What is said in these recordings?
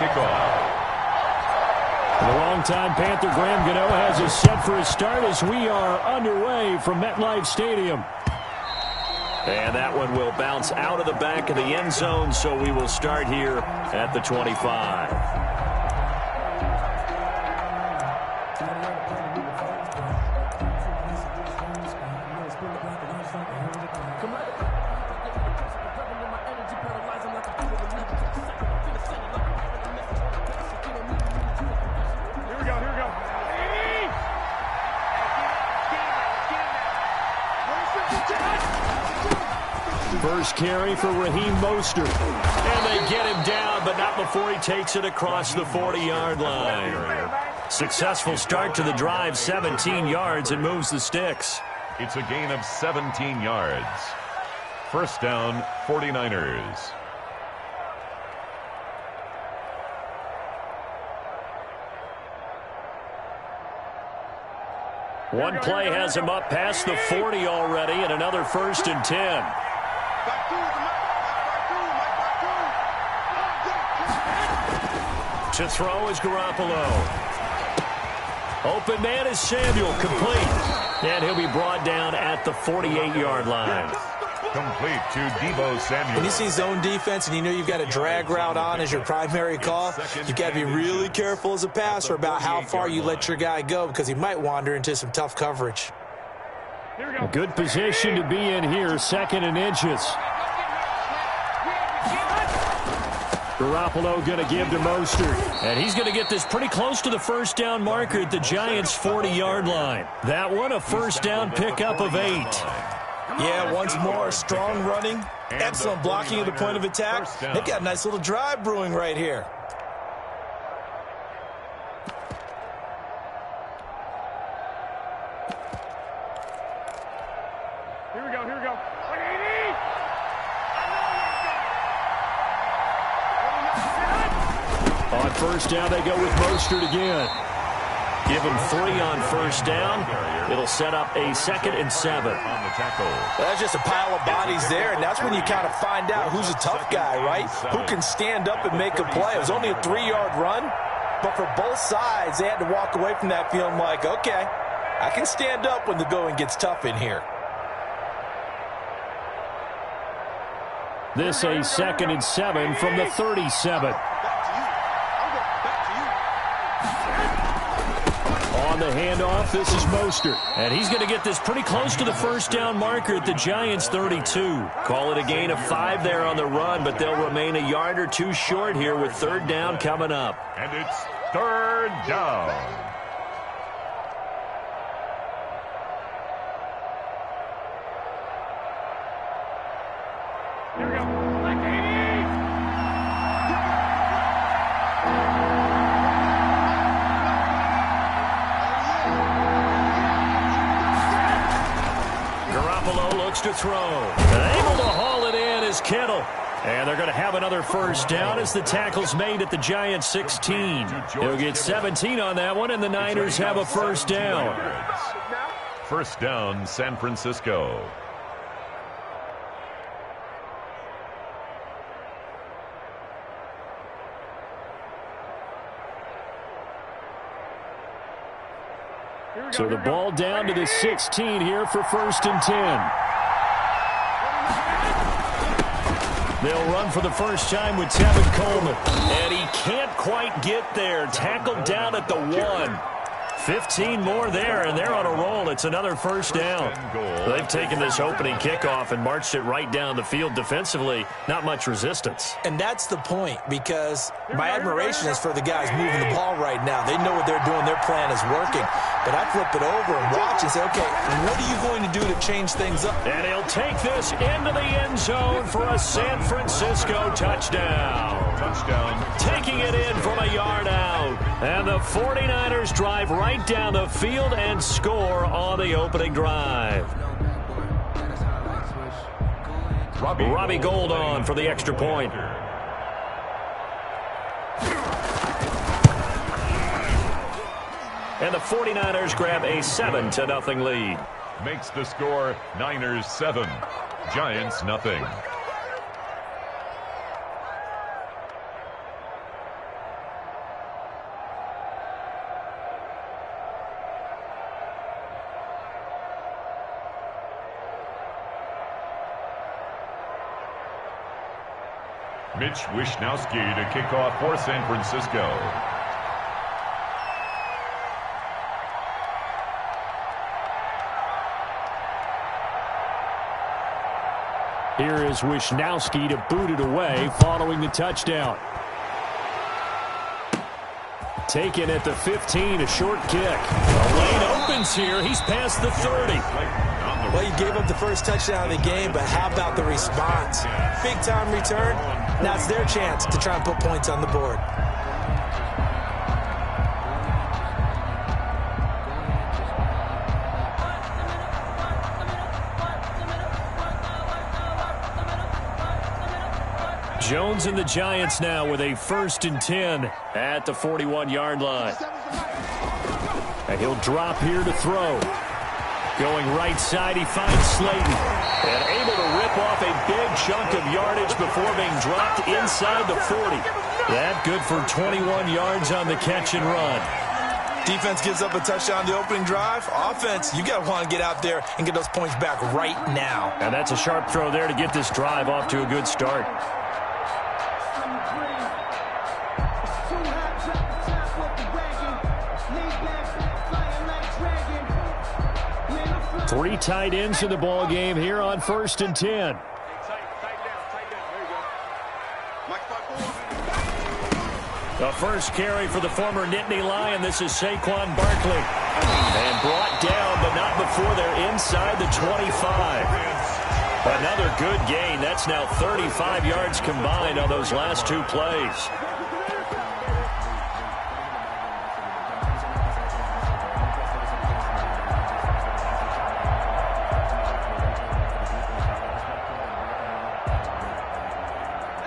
kickoff. The longtime Panther Graham Gano has us set for a start as we are underway from MetLife Stadium. And that one will bounce out of the back of the end zone, so we will start here at the 25. First carry for Raheem Mostert. And they get him down, but not before he takes it across the 40-yard line. Successful start to the drive, 17 yards, and moves the sticks. It's a gain of 17 yards. First down, 49ers. One play has him up past the 40 already, and another 1st and 10. To throw is Garoppolo. Open man is Samuel, complete. And he'll be brought down at the 48-yard line. Complete to Deebo Samuel. When you see zone defense and you know you've got a drag route on as your primary call, you've got to be really careful as a passer about how far you let your guy go because he might wander into some tough coverage. A good position to be in here, 2nd and inches. Garoppolo going to give to Mostert. And he's going to get this pretty close to the first down marker at the Giants' 40-yard line. That one, a first down pickup of 8. Yeah, once more, strong running, excellent blocking at the point of attack. They've got a nice little drive brewing right here. Here we go. On first down, they go with Mostert again. Give him 3 on first down. It'll set up a 2nd and 7. On the tackle. That's just a pile of bodies there, and that's when you kind of find out who's a tough guy, right? Who can stand up and make a play. It was only a 3-yard run, but for both sides, they had to walk away from that feeling like, okay, I can stand up when the going gets tough in here. This a 2nd and 7 from the 37. On the handoff, this is Mostert. And he's going to get this pretty close to the first down marker at the Giants' 32. Call it a gain of 5 there on the run, but they'll remain a yard or 2 short here with 3rd down coming up. And it's 3rd down. Here we go. Garoppolo looks to throw. And able to haul it in is Kittle. And they're going to have another first down as the tackle's made at the Giants' 16. He'll get 17 on that one, and the Niners have a first down. First down, San Francisco. So the ball down to the 16 here for 1st and 10. They'll run for the first time with Tevin Coleman. And he can't quite get there. Tackled down at the 1. 15 more there, and they're on a roll. It's another first down. They've taken this opening kickoff and marched it right down the field defensively. Not much resistance. And that's the point, because my admiration is for the guys moving the ball right now. They know what they're doing. Their plan is working. But I flip it over and watch and say, okay, what are you going to do to change things up? And he'll take this into the end zone for a San Francisco touchdown. Taking it in from a yard out. And the 49ers drive right down the field and score on the opening drive. Robbie Gould on for the extra point. And the 49ers grab a 7-0 lead. Makes the score Niners 7, Giants nothing. Mitch Wishnowsky to kick off for San Francisco. Here is Wishnowsky to boot it away following the touchdown. Taken at the 15, a short kick. The lane opens here. He's past the 30. Well, you gave up the first touchdown of the game, but how about the response? Big-time return. Now it's their chance to try and put points on the board. Jones and the Giants now with a 1st and 10 at the 41-yard line. And he'll drop here to throw. Going right side, he finds Slayton. And able to rip off a big chunk of yardage before being dropped inside the 40. That good for 21 yards on the catch and run. Defense gives up a touchdown the opening drive. Offense, you got to want to get out there and get those points back right now. And that's a sharp throw there to get this drive off to a good start. Three tight ends in the ball game here on 1st and 10. The first carry for the former Nittany Lion. This is Saquon Barkley. And brought down, but not before they're inside the 25. Another good gain. That's now 35 yards combined on those last two plays.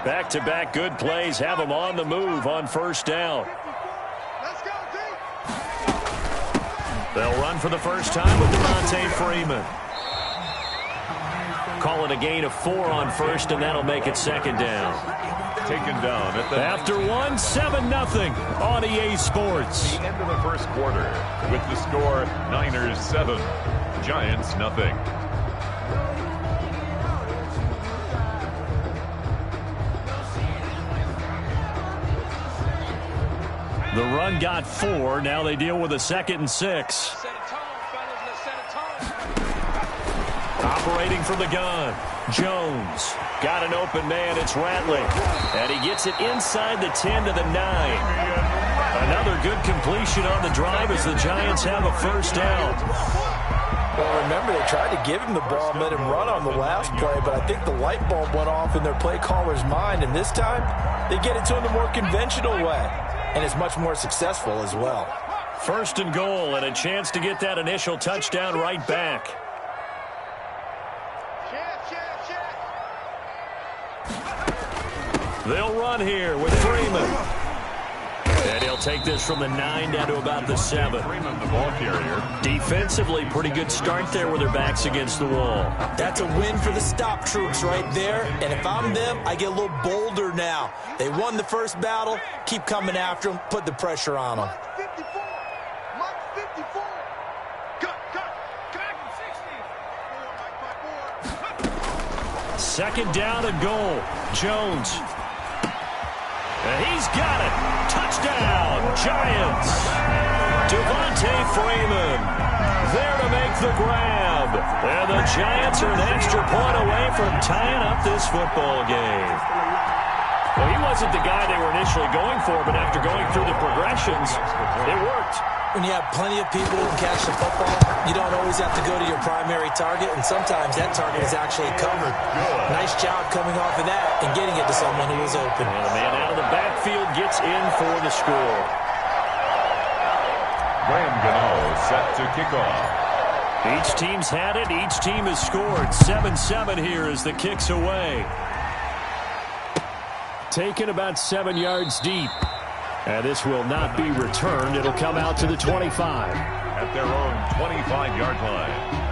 Back-to-back good plays have them on the move on 1st down. They'll run for the first time with Devontae Freeman. Call it a gain of 4 on 1st, and that'll make it 2nd down. Taken down at the after 7-0 on EA Sports. The end of the 1st quarter with the score Niners 7, Giants nothing. The run got 4. Now they deal with a 2nd and 6. Operating from the gun. Jones. Got an open man. It's Ratley. And he gets it inside the 10 to the 9. Another good completion on the drive as the Giants have a 1st down. Well, remember, they tried to give him the ball and let him run on the last play, but I think the light bulb went off in their play caller's mind, and this time they get it to him the more conventional way. And it's much more successful as well. 1st and goal, and a chance to get that initial touchdown right back. They'll run here with Freeman. And he'll take this from the 9 down to about the 7. Freeman, the ball carrier. Defensively, pretty good start there with their backs against the wall. That's a win for the stop troops right there. And if I'm them, I get a little bolder now. They won the first battle. Keep coming after them. Put the pressure on them. 2nd down and goal. Jones. And he's got it. Touchdown, Giants. Devontae Freeman there to make the grab. And the Giants are an extra point away from tying up this football game. Well, he wasn't the guy they were initially going for, but after going through the progressions, it worked. When you have plenty of people who can catch the football, you don't always have to go to your primary target, and sometimes that target is actually covered. Nice job coming off of that and getting it to someone who was open. And the man out of the backfield gets in for the score. Graham Gano set to kick off. Each team's had it. Each team has scored. 7-7 here as the kick's away. Taken about 7 yards deep. And this will not be returned. It'll come out to the 25. At their own 25-yard line.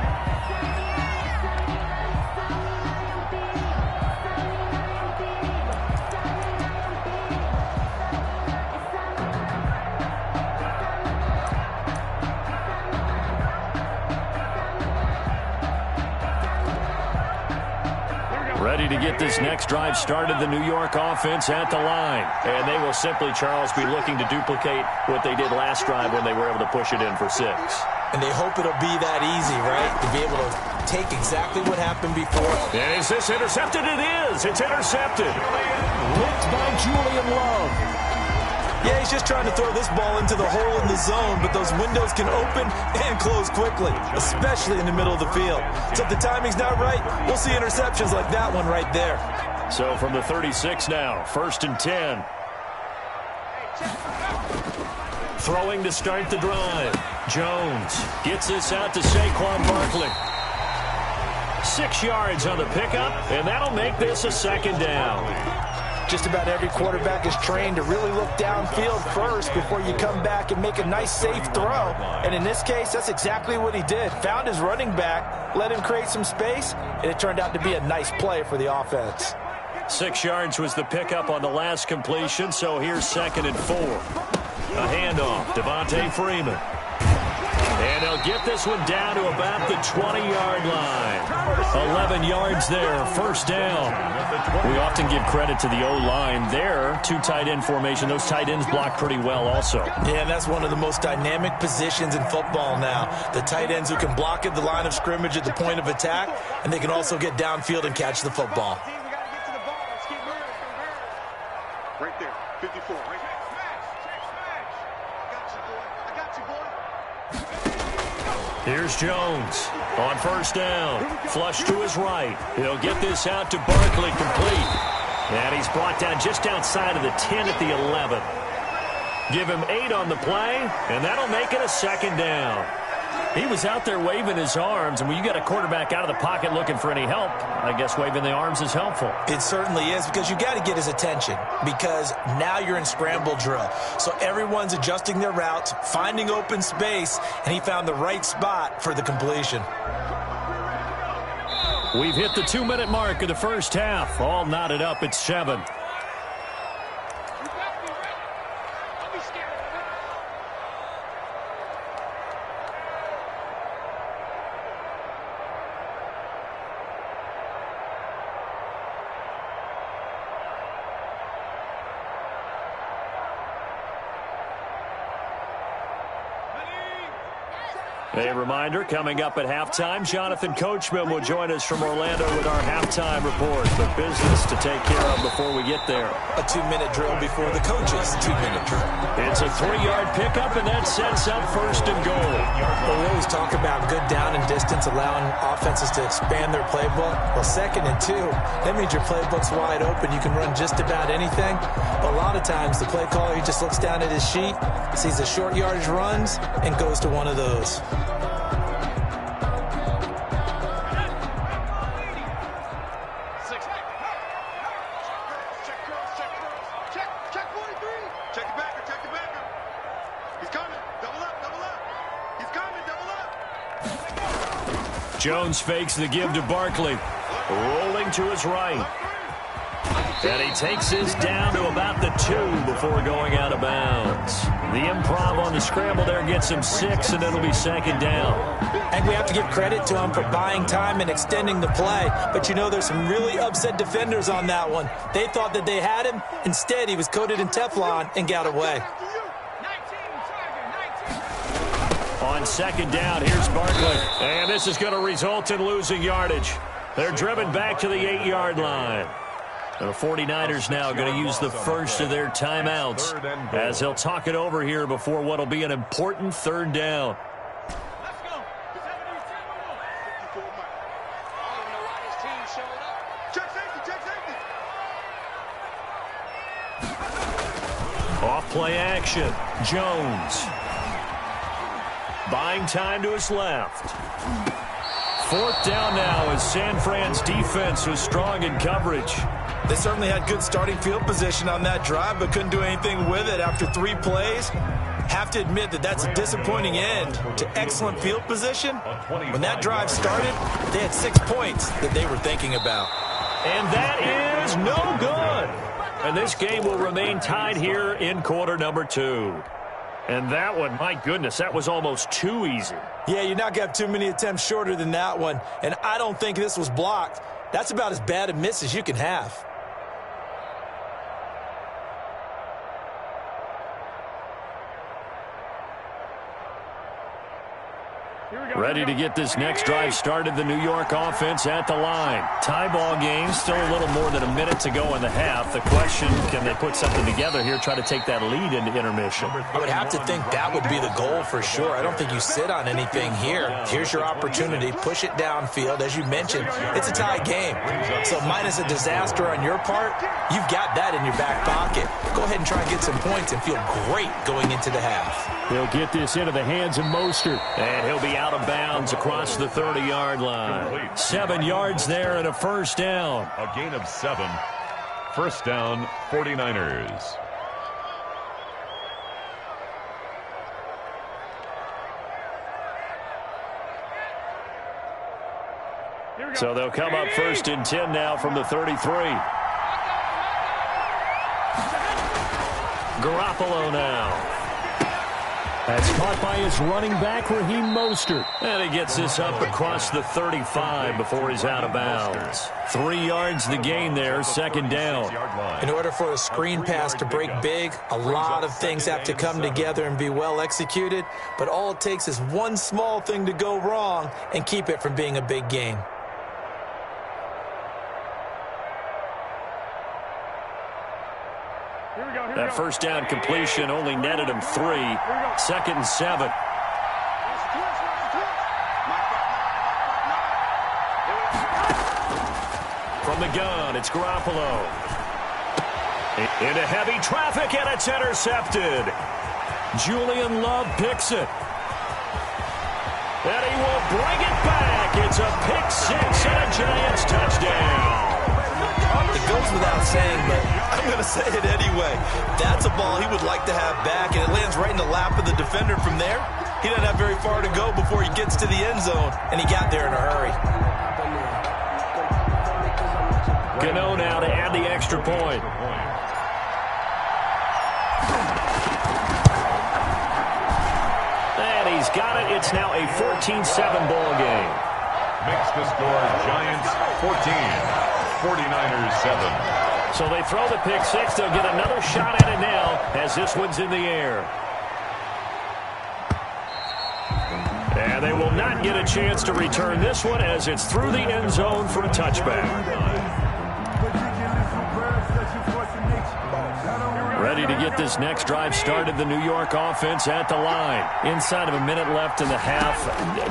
Ready to get this next drive started, the New York offense at the line. And they will simply, Charles, be looking to duplicate what they did last drive when they were able to push it in for 6. And they hope it'll be that easy, right? To be able to take exactly what happened before. And is this intercepted? It is. It's intercepted. Licked by Julian Love. Yeah, he's just trying to throw this ball into the hole in the zone, but those windows can open and close quickly, especially in the middle of the field. So if the timing's not right, we'll see interceptions like that one right there. So from the 36 now, 1st and 10. Throwing to start the drive. Jones gets this out to Saquon Barkley. 6 yards on the pickup, and that'll make this a 2nd down. Just about every quarterback is trained to really look downfield first before you come back and make a nice, safe throw. And in this case, that's exactly what he did. Found his running back, let him create some space, and it turned out to be a nice play for the offense. 6 yards was the pickup on the last completion, so here's 2nd and 4. A handoff, Devontae Freeman. And they'll get this one down to about the 20-yard line. 11 yards there, 1st down. We often give credit to the O-line there. 2 tight end formation. Those tight ends block pretty well also. Yeah, that's one of the most dynamic positions in football now. The tight ends who can block at the line of scrimmage at the point of attack, and they can also get downfield and catch the football. Right there, 54, right there. Here's Jones on 1st down. Flush to his right. He'll get this out to Barkley, complete. And he's brought down just outside of the 10 at the 11. Give him 8 on the play, and that'll make it a 2nd down. He was out there waving his arms, and when you got a quarterback out of the pocket looking for any help, I guess waving the arms is helpful. It certainly is, because you got to get his attention, because now you're in scramble drill. So everyone's adjusting their routes, finding open space, and he found the right spot for the completion. We've hit the 2-minute mark of the first half. All knotted up at 7. A reminder, coming up at halftime, Jonathan Coachman will join us from Orlando with our halftime report. But business to take care of before we get there. A 2-minute drill before the coach's 2-minute drill. It's a 3-yard pickup, and that sets up 1st and goal. Well, we always talk about good down and distance, allowing offenses to expand their playbook. Well, 2nd and 2, that means your playbook's wide open. You can run just about anything. But a lot of times, the play caller, he just looks down at his sheet, sees the short yardage runs, and goes to one of those. Jones fakes the give to Barkley. Rolling to his right. And he takes this down to about the 2 before going out of bounds. The improv on the scramble there gets him 6, and it'll be 2nd down. And we have to give credit to him for buying time and extending the play. But, you know, there's some really upset defenders on that one. They thought that they had him. Instead, he was coated in Teflon and got away. On 2nd down, here's Barkley. And this is going to result in losing yardage. They're driven back to the 8-yard line. The 49ers now going to use the first of their timeouts as they'll talk it over here before what will be an important 3rd down. Off play action. Jones. Buying time to his left. 4th down now as San Fran's defense was strong in coverage. They certainly had good starting field position on that drive, but couldn't do anything with it after 3 plays. Have to admit that that's a disappointing end to excellent field position. When that drive started, they had 6 points that they were thinking about. And that is no good. And this game will remain tied here in quarter number 2. And that one, my goodness, that was almost too easy. Yeah, you're not going to have too many attempts shorter than that one. And I don't think this was blocked. That's about as bad a miss as you can have. Ready to get this next drive started, the New York offense at the line. Tie ball game, still a little more than a minute to go in the half. The question, can they put something together here, try to take that lead into intermission? I would have to think that would be the goal for sure. I don't think you sit on anything here. Here's your opportunity. Push it downfield. As you mentioned, it's a tie game. So minus a disaster on your part, you've got that in your back pocket. Go ahead and try and get some points and feel great going into the half. He'll get this into the hands of Mostert. And he'll be out of bounds across the 30-yard line. 7 yards there and a first down. A gain of 7. First down, 49ers. So they'll come up first and 10 now from the 33. Garoppolo now. That's caught by his running back, Raheem Mostert. And he gets this up across the 35 before he's out of bounds. 3 yards the gain there, second down. In order for a screen pass to break big, a lot of things have to come together and be well executed. But all it takes is one small thing to go wrong and keep it from being a big gain. That first down completion only netted him 3. Second and 7. From the gun, it's Garoppolo. Into heavy traffic, and it's intercepted. Julian Love picks it. And he will bring it back. It's a pick six and a Giants touchdown. It goes without saying, but I'm going to say it anyway. That's a ball he would like to have back, and it lands right in the lap of the defender from there. He doesn't have very far to go before he gets to the end zone, and he got there in a hurry. Gano now to add the extra point. And he's got it. It's now a 14-7 ball game. Makes the score Giants 14. 49ers 7. So they throw the pick six. They'll get another shot at it now as this one's in the air. And they will not get a chance to return this one as it's through the end zone for a touchback. Ready to get this next drive started, the New York offense at the line. Inside of a minute left in the half.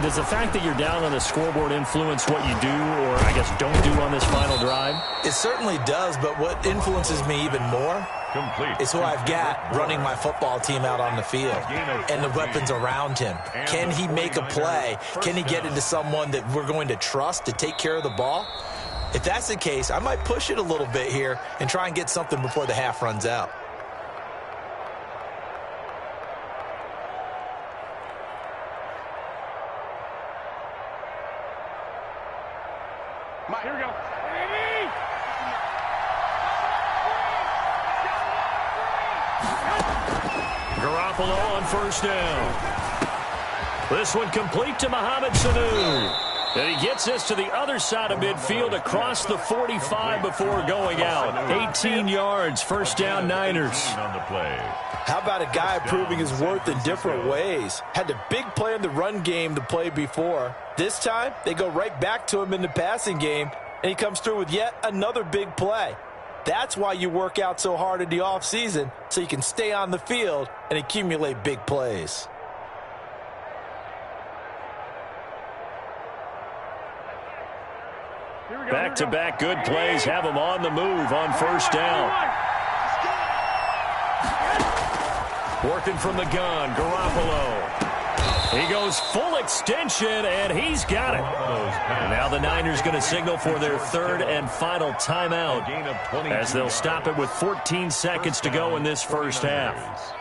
Does the fact that you're down on the scoreboard influence what you do, or I guess don't do on this final drive? It certainly does, but what influences me even more is who I've got running my football team out on the field and the weapons around him. Can he make a play? Can he get into someone that we're going to trust to take care of the ball? If that's the case, I might push it a little bit here and try and get something before the half runs out. Here we go. Garoppolo on first down. This one complete to Mohamed Sanu. And he gets this to the other side of midfield across the 45 before going out. 18 yards, first down Niners. On the play. How about a guy proving his worth in different ways? Had a big play in the run game the play before. This time, they go right back to him in the passing game, and he comes through with yet another big play. That's why you work out so hard in the offseason, so you can stay on the field and accumulate big plays. Back-to-back good plays have him on the move on first down. Working from the gun, Garoppolo. He goes full extension, and he's got it. Now the Niners going to signal for their third and final timeout as they'll stop it with 14 seconds to go in this first half.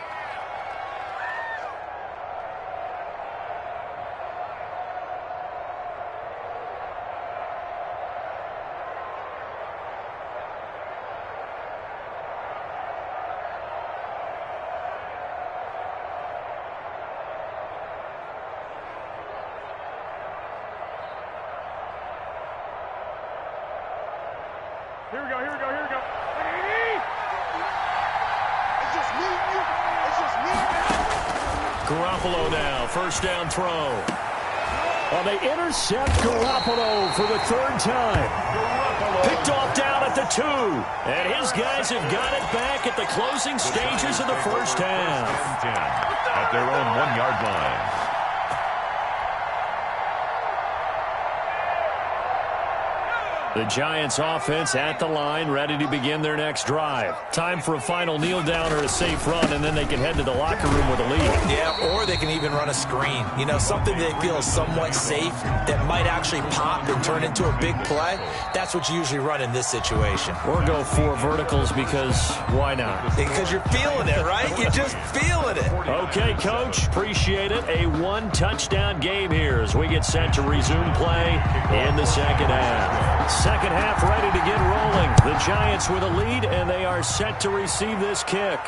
Here we go. It's just me and you. It's just me and you. Garoppolo now, first down throw. Well, they intercept Garoppolo for the third time. Picked off down at the 2. And his guys have got it back at the closing stages of the first half. At their own 1-yard line. The Giants offense at the line, ready to begin their next drive. Time for a final kneel down or a safe run, and then they can head to the locker room with a lead. Yeah, or they can even run a screen. You know, something they feel is somewhat safe that might actually pop and turn into a big play. That's what you usually run in this situation. Or go 4 verticals because why not? Because you're feeling it, right? You're just feeling it. Okay, Coach, appreciate it. A 1-touchdown game here as we get set to resume play in the second half. Second half ready to get rolling. The Giants with a lead, and they are set to receive this kick.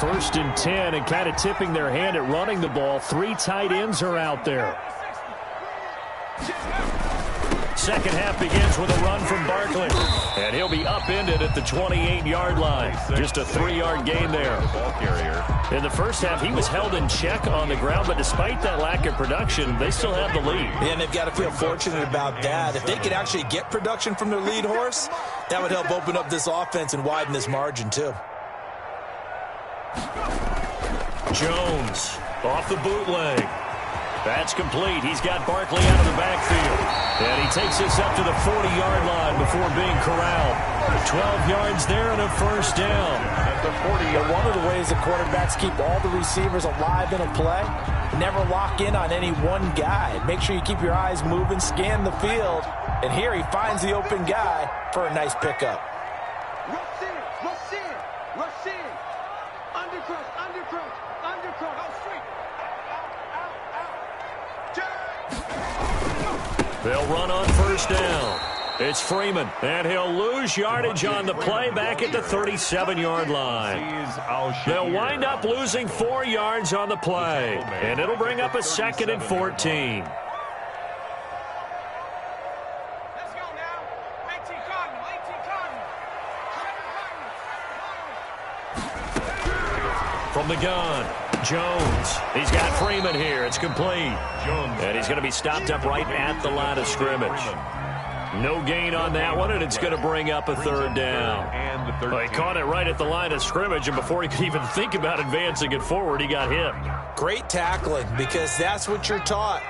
First and 10, and kind of tipping their hand at running the ball. 3 tight ends are out there. Second half begins with a run from Barkley. And he'll be upended at the 28-yard line. Just a 3-yard gain there. In the first half, he was held in check on the ground, but despite that lack of production, they still have the lead. And they've got to feel fortunate about that. If they could actually get production from their lead horse, that would help open up this offense and widen this margin, too. Jones off the bootleg. That's complete. He's got Barkley out of the backfield. And he takes this up to the 40-yard line before being corralled. 12 yards there and a first down. At the 40. One of the ways that quarterbacks keep all the receivers alive in a play, never lock in on any one guy. Make sure you keep your eyes moving, scan the field. And here he finds the open guy for a nice pickup. Rush in. Undercross. Oh, sweet. They'll run on first down. It's Freeman, and he'll lose yardage on the play back at the 37-yard line. They'll wind up losing 4 yards on the play, and it'll bring up a 2nd and 14. Let's go now. 18 Cardinal. From the gun, Jones. He's got Freeman here. It's complete. And he's going to be stopped up right at the line of scrimmage. No gain on that one, and it's going to bring up a 3rd down. Well, he caught it right at the line of scrimmage, and before he could even think about advancing it forward, he got hit. Great tackling, because that's what you're taught.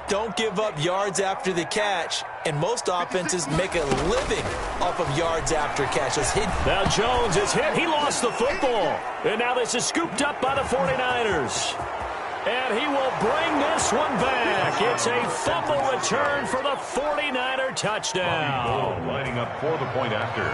Don't give up yards after the catch, and most offenses make a living off of yards after catches. Now Jones is hit. He lost the football, and now this is scooped up by the 49ers. And he will bring this one back. It's a fumble return for the 49er touchdown. Lining up for the point after.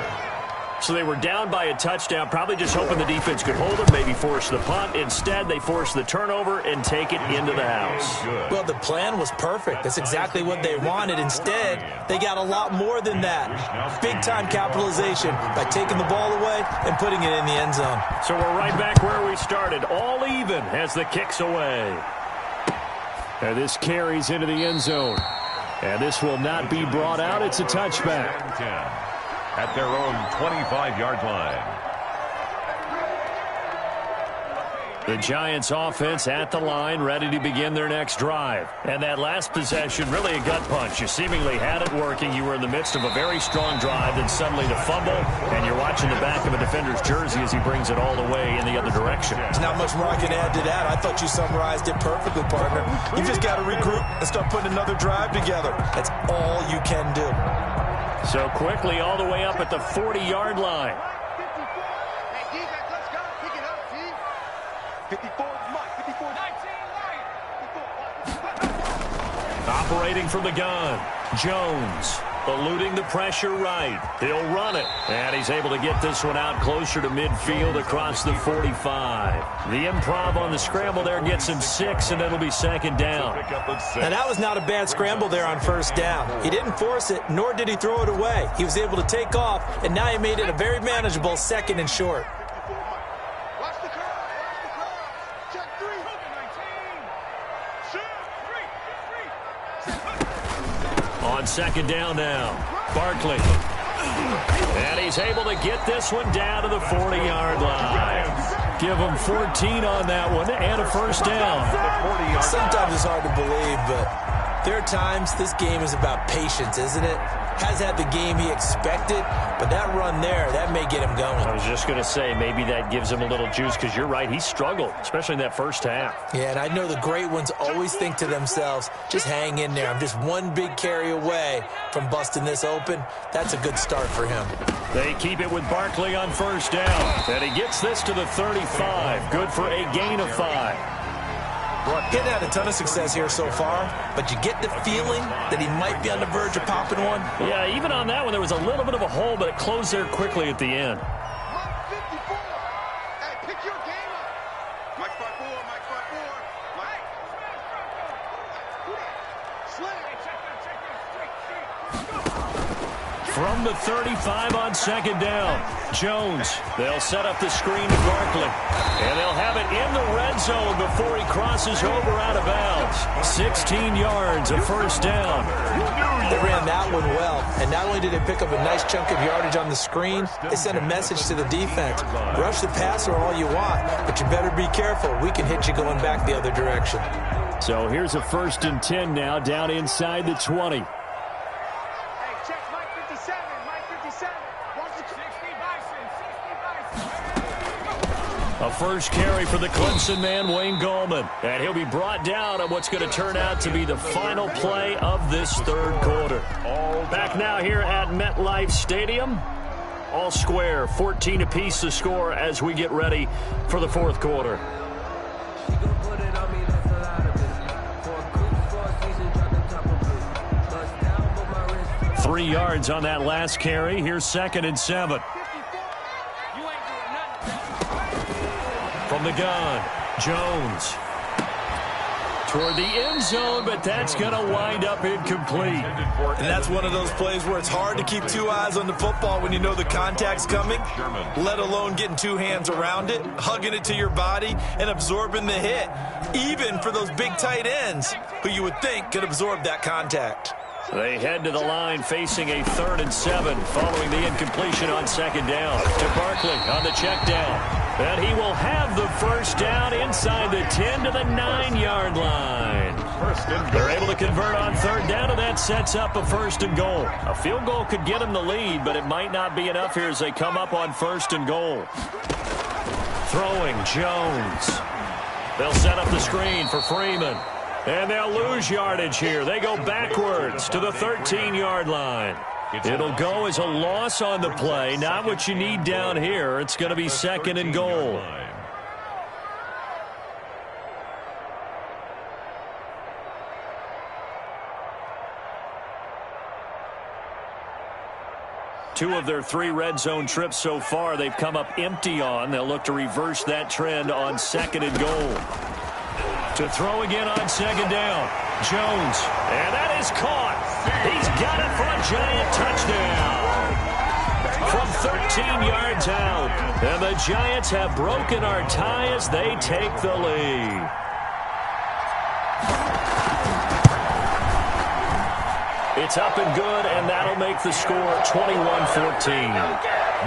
So they were down by a touchdown, probably just hoping the defense could hold them, maybe force the punt. Instead, they force the turnover and take it into the house. Well, the plan was perfect. That's exactly what they wanted. Instead, they got a lot more than that. Big-time capitalization by taking the ball away and putting it in the end zone. So we're right back where we started, all even as the kick's away. And this carries into the end zone. And this will not be brought out. It's a touchback. At their own 25-yard line. The Giants offense at the line, ready to begin their next drive. And that last possession, really a gut punch. You seemingly had it working. You were in the midst of a very strong drive, then suddenly the fumble, and you're watching the back of a defender's jersey as he brings it all the way in the other direction. There's not much more I can add to that. I thought you summarized it perfectly, partner. You just got to regroup and start putting another drive together. That's all you can do. So quickly all the way up at the 40-yard line. 54 Mike, 54 Operating from the gun, Jones eluding the pressure right. He'll run it, and he's able to get this one out closer to midfield across the 45. The improv on the scramble there gets him 6, and it'll be 2nd down. Now, that was not a bad scramble there on 1st down. He didn't force it, nor did he throw it away. He was able to take off, and now he made it a very manageable 2nd and short. Watch the curve. On second down now, Barkley. And he's able to get this one down to the 40-yard line. Give him 14 on that one and a first down. Sometimes it's hard to believe, but there are times this game is about patience, isn't it? Has had the game he expected, but that run there, that may get him going. I was just going to say, maybe that gives him a little juice, because you're right, he struggled, especially in that first half. Yeah, and I know the great ones always think to themselves, just hang in there. I'm just one big carry away from busting this open. That's a good start for him. They keep it with Barkley on first down, and he gets this to the 35. Good for a gain of 5. He's had a ton of success here so far, but you get the feeling that he might be on the verge of popping one. Yeah, even on that one, there was a little bit of a hole, but it closed there quickly at the end. Mike 54. Hey, pick your game up. Mike 54, Mike 54. Mike. From the 35 on second down, Jones. They'll set up the screen to Barkley. And they'll have it in the red zone before he crosses over out of bounds. 16 yards, a first down. They ran that one well. And not only did they pick up a nice chunk of yardage on the screen, they sent a message to the defense. Rush the passer all you want, but you better be careful. We can hit you going back the other direction. So here's a 1st and 10 now, down inside the 20. A first carry for the Clemson man, Wayne Gallman. And he'll be brought down on what's going to turn out to be the final play of this third quarter. Back now here at MetLife Stadium. All square, 14 apiece to score as we get ready for the fourth quarter. 3 yards on that last carry. Here's 2nd and 7. From the gun, Jones. Toward the end zone, but that's going to wind up incomplete. And that's one of those plays where it's hard to keep two eyes on the football when you know the contact's coming, let alone getting two hands around it, hugging it to your body, and absorbing the hit, even for those big tight ends who you would think could absorb that contact. They head to the line facing a 3rd and 7 following the incompletion on second down. To Barkley on the check down. And he will have the first down inside the 10 to the 9-yard line. They're able to convert on 3rd down, and that sets up a 1st and goal. A field goal could get them the lead, but it might not be enough here as they come up on 1st and goal. Throwing, Jones. They'll set up the screen for Freeman. And they'll lose yardage here. They go backwards to the 13-yard line. It'll go as a loss on the play. Not what you need down here. It's going to be 2nd and goal. Two of their 3 red zone trips so far, they've come up empty on. They'll look to reverse that trend on 2nd and goal. To throw again on 2nd down. Jones. And that is caught. He's got it for a giant touchdown. From 13 yards out. And the Giants have broken our tie as they take the lead. It's up and good, and that'll make the score 21-14.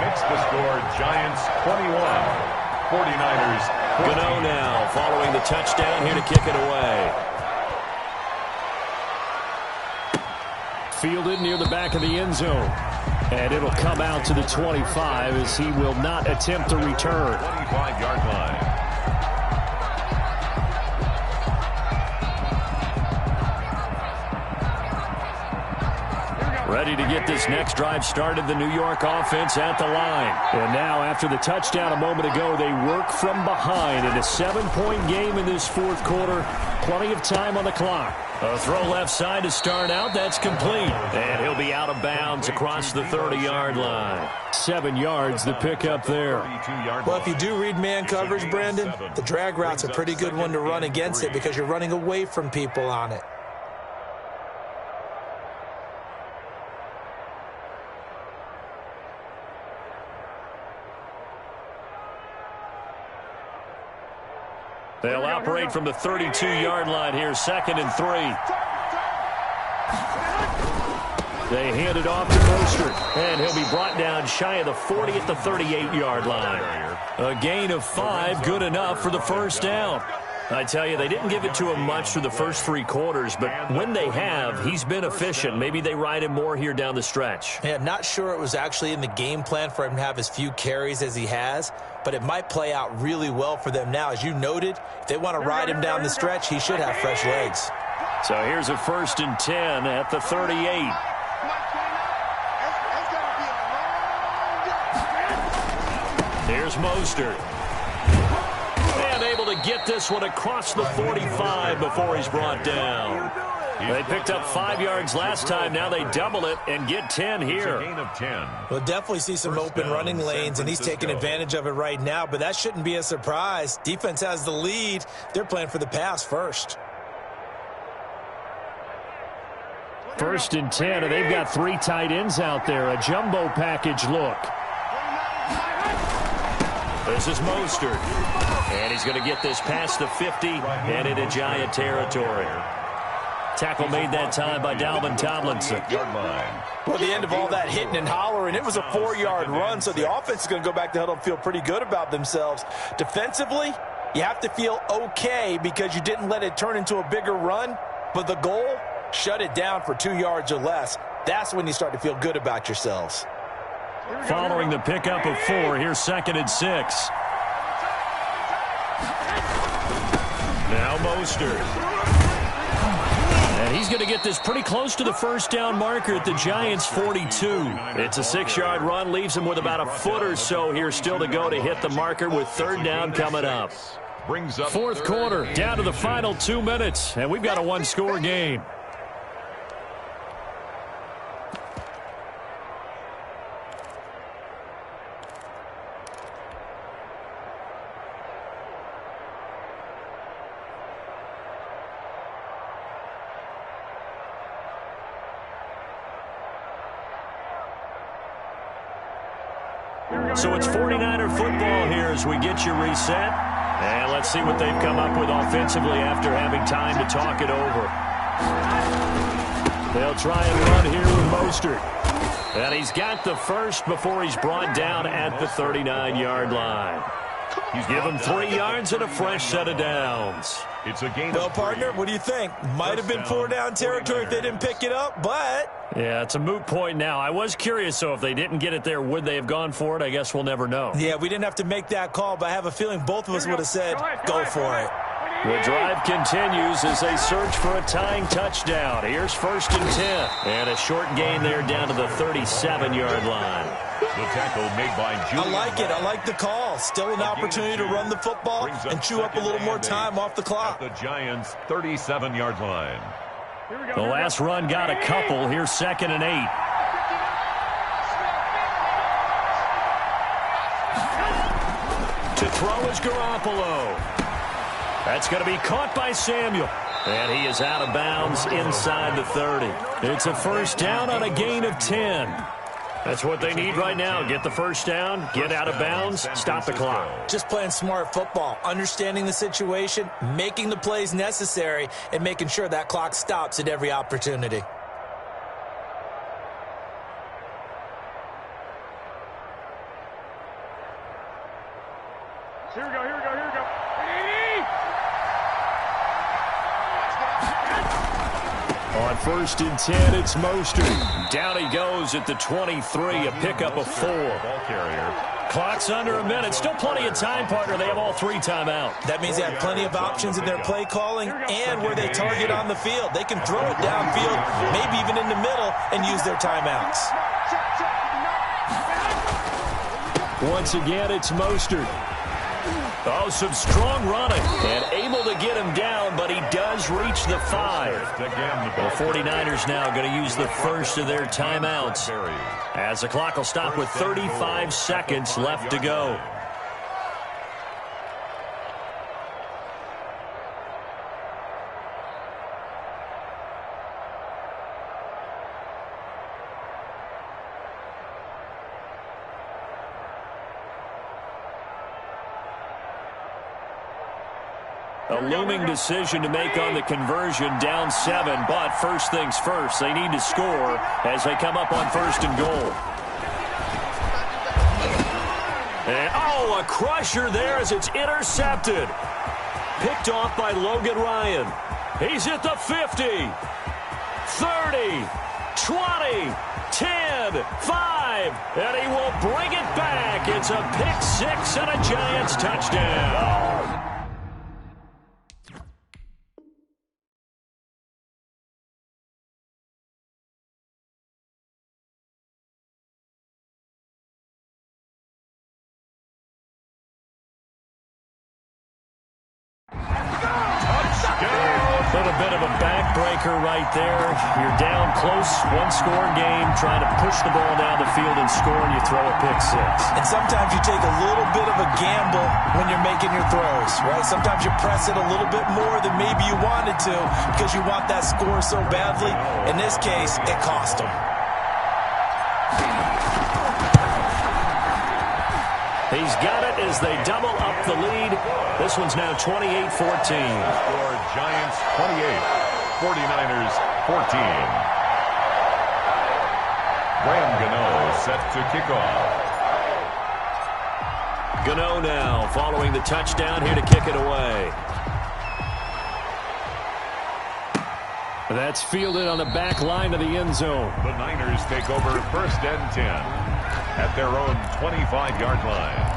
Makes the score Giants 21, 49ers 14. Gano now following the touchdown here to kick it away. Fielded near the back of the end zone. And it'll come out to the 25 as he will not attempt to return. 25-yard line. Ready to get this next drive started, the New York offense at the line. And now, after the touchdown a moment ago, they work from behind in a 7-point game in this fourth quarter. Plenty of time on the clock. A throw left side to start out. That's complete. And he'll be out of bounds across the 30-yard line. 7 yards the pickup there. Well, if you do read man coverage, Brandon, the drag route's a pretty good one to run against it because you're running away from people on it. They'll operate from the 32-yard line here, 2nd and 3. They hand it off to Mostert, and he'll be brought down shy of the 40 at the 38-yard line. A gain of 5, good enough for the first down. I tell you, they didn't give it to him much through the first 3 quarters, but when they have, he's been efficient. Maybe they ride him more here down the stretch. Yeah, not sure it was actually in the game plan for him to have as few carries as he has, but it might play out really well for them now. As you noted, if they want to ride him down the stretch, he should have fresh legs. So here's a 1st and 10 at the 38. Here's Mostert. And able to get this one across the 45 before he's brought down. They picked up 5 yards last time. Now they double it and get 10 here. Gain of 10. We'll definitely see some open running lanes, and he's taking advantage of it right now, but that shouldn't be a surprise. Defense has the lead. They're playing for the pass first. 1st and 10, and they've got 3 tight ends out there. A jumbo package look. This is Mostert. And he's going to get this past the 50 and into Giant territory. Tackle made that time by Dalvin Tomlinson. Well, the end of all that hitting and hollering, it was a 4-yard run, so the offense is going to go back to huddle and feel pretty good about themselves. Defensively, you have to feel okay because you didn't let it turn into a bigger run, but the goal, shut it down for 2 yards or less. That's when you start to feel good about yourselves. Following the pickup of 4, here's 2nd and 6. Now Mostert. And he's going to get this pretty close to the first down marker at the Giants' 42. It's a 6-yard run, leaves him with about a foot or so here still to go to hit the marker with 3rd down coming up. 4th quarter, down to the final 2 minutes, and we've got a 1-score game. So it's 49er football here as we get you reset. And let's see what they've come up with offensively after having time to talk it over. They'll try and run here with Mostert. And he's got the first before he's brought down at the 39-yard line. Give him 3 yards and a fresh set of downs. It's a gain. Well, partner, what do you think? Might have been 4-down territory if they didn't pick it up, but... Yeah, it's a moot point now. I was curious, so if they didn't get it there, would they have gone for it? I guess we'll never know. Yeah, we didn't have to make that call, but I have a feeling both of us would have said, go for it. The drive continues as they search for a tying touchdown. Here's 1st and 10. And a short gain there down to the 37-yard line. The tackle made by Julian. I like it. I like the call. Still an opportunity to run the football and chew up a little more time off the clock. At the Giants' 37-yard line. The last run got a couple. Here's 2nd and 8. To throw is Garoppolo. That's going to be caught by Samuel. And he is out of bounds inside the 30. It's a 1st down on a gain of 10. That's what they need right now. Get the 1st down, get out of bounds, stop the clock. Just playing smart football, understanding the situation, making the plays necessary, and making sure that clock stops at every opportunity. Here we go, here we go, here we go. On 1st and 10, it's Mostert. Down he goes at the 23, a pickup of 4. Ball carrier. Clock's under a minute. Still plenty of time, partner. They have all 3 timeout. That means they have plenty of options in their play calling and where they target on the field. They can throw it downfield, maybe even in the middle, and use their timeouts. Once again, it's Mostert. Oh, some strong running. And able to get him down, but he does reach the 5. The 49ers now going to use the first of their timeouts, as the clock will stop with 35 seconds left to go. A looming decision to make on the conversion, down 7. But first things first, they need to score as they come up on 1st and goal. And, a crusher there as it's intercepted. Picked off by Logan Ryan. He's at the 50, 30, 20, 10, 5, and he will bring it back. It's a pick 6 and a Giants touchdown. A little bit of a backbreaker right there. You're down close, one-score game, trying to push the ball down the field and score, and you throw a pick 6. And sometimes you take a little bit of a gamble when you're making your throws, right? Sometimes you press it a little bit more than maybe you wanted to because you want that score so badly. In this case, it cost them. He's got it as they double up the lead. This one's now 28-14. Score Giants 28, 49ers 14. Graham Gano set to kick off. Gano now following the touchdown here to kick it away. That's fielded on the back line of the end zone. The Niners take over 1st and 10 at their own 25-yard line.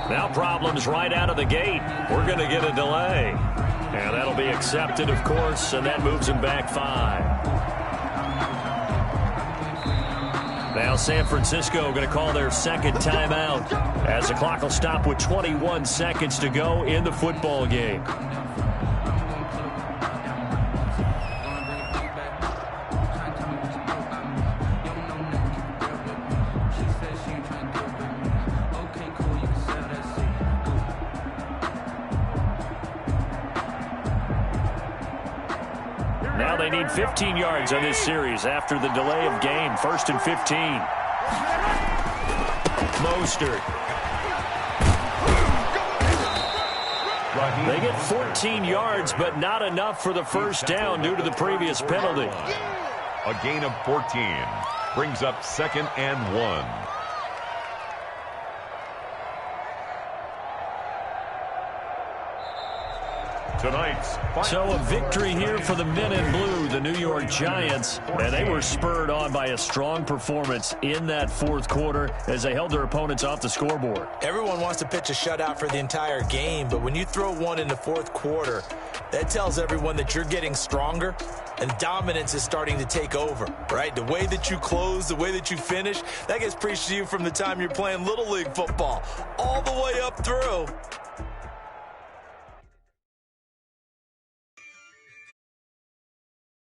Now problems right out of the gate. We're going to get a delay. And that'll be accepted, of course, and that moves him back 5. Now San Francisco going to call their second timeout as the clock will stop with 21 seconds to go in the football game. Now they need 15 yards on this series after the delay of game. 1st and 15. Mostert. They get 14 yards, but not enough for the first down due to the previous penalty. A gain of 14 brings up 2nd and 1. So a victory here for the men in blue, the New York Giants, and they were spurred on by a strong performance in that 4th quarter as they held their opponents off the scoreboard. Everyone wants to pitch a shutout for the entire game, but when you throw one in the 4th quarter, that tells everyone that you're getting stronger and dominance is starting to take over, right? The way that you close, the way that you finish, that gets preached to you from the time you're playing Little League football all the way up through.